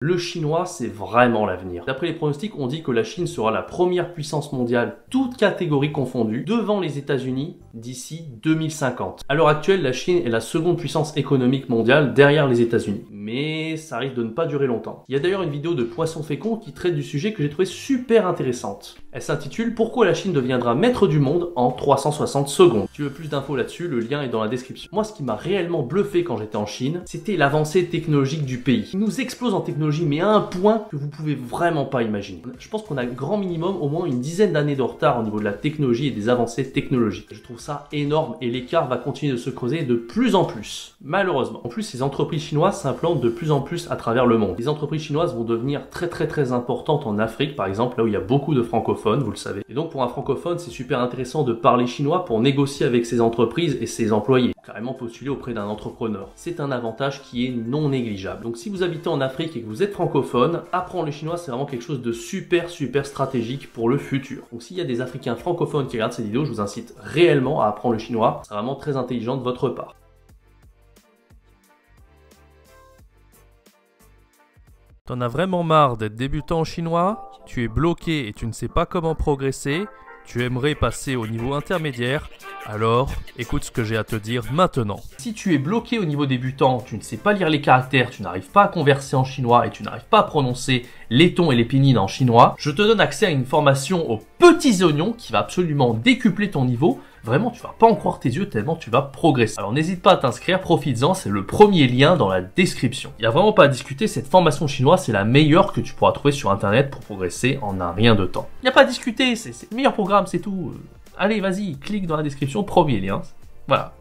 Le chinois, c'est vraiment l'avenir. D'après les pronostics, on dit que la Chine sera la première puissance mondiale, toutes catégories confondues, devant les États-Unis d'ici 2050. À l'heure actuelle, la Chine est la seconde puissance économique mondiale derrière les États-Unis. Mais ça risque de ne pas durer longtemps. Il y a d'ailleurs une vidéo de Poisson Fécond qui traite du sujet que j'ai trouvé super intéressante. Elle s'intitule « Pourquoi la Chine deviendra maître du monde en 360 secondes ». Si tu veux plus d'infos là-dessus, le lien est dans la description. Moi, ce qui m'a réellement bluffé quand j'étais en Chine, c'était l'avancée technologique du pays. Il nous explose en technologie, mais à un point que vous pouvez vraiment pas imaginer. Je pense qu'on a grand minimum au moins une dizaine d'années de retard au niveau de la technologie et des avancées technologiques. Je trouve ça énorme et l'écart va continuer de se creuser de plus en plus, malheureusement. En plus, ces entreprises chinoises s'implantent de plus en plus à travers le monde. Les entreprises chinoises vont devenir très importantes en Afrique, par exemple, là où il y a beaucoup de francophones, vous le savez. Et donc pour un francophone, c'est super intéressant de parler chinois pour négocier avec ses entreprises et ses employés. Carrément postuler auprès d'un entrepreneur. C'est un avantage qui est non négligeable. Donc si vous habitez en Afrique et que vous êtes francophone, apprendre le chinois, c'est vraiment quelque chose de super stratégique pour le futur. Donc s'il y a des Africains francophones qui regardent cette vidéo, je vous incite réellement à apprendre le chinois. C'est vraiment très intelligent de votre part. T'en as vraiment marre d'être débutant en chinois? Tu es bloqué et tu ne sais pas comment progresser? Tu aimerais passer au niveau intermédiaire? Alors, écoute ce que j'ai à te dire maintenant. Si tu es bloqué au niveau débutant, tu ne sais pas lire les caractères, tu n'arrives pas à converser en chinois et tu n'arrives pas à prononcer les tons et les pinyin en chinois, je te donne accès à une formation aux petits oignons qui va absolument décupler ton niveau. Vraiment, tu vas pas en croire tes yeux tellement tu vas progresser. Alors n'hésite pas à t'inscrire, profites-en, c'est le premier lien dans la description. Il n'y a vraiment pas à discuter, cette formation chinoise, c'est la meilleure que tu pourras trouver sur internet pour progresser en un rien de temps. Il n'y a pas à discuter, c'est le meilleur programme, c'est tout. Allez, vas-y, clique dans la description, premier lien. Voilà.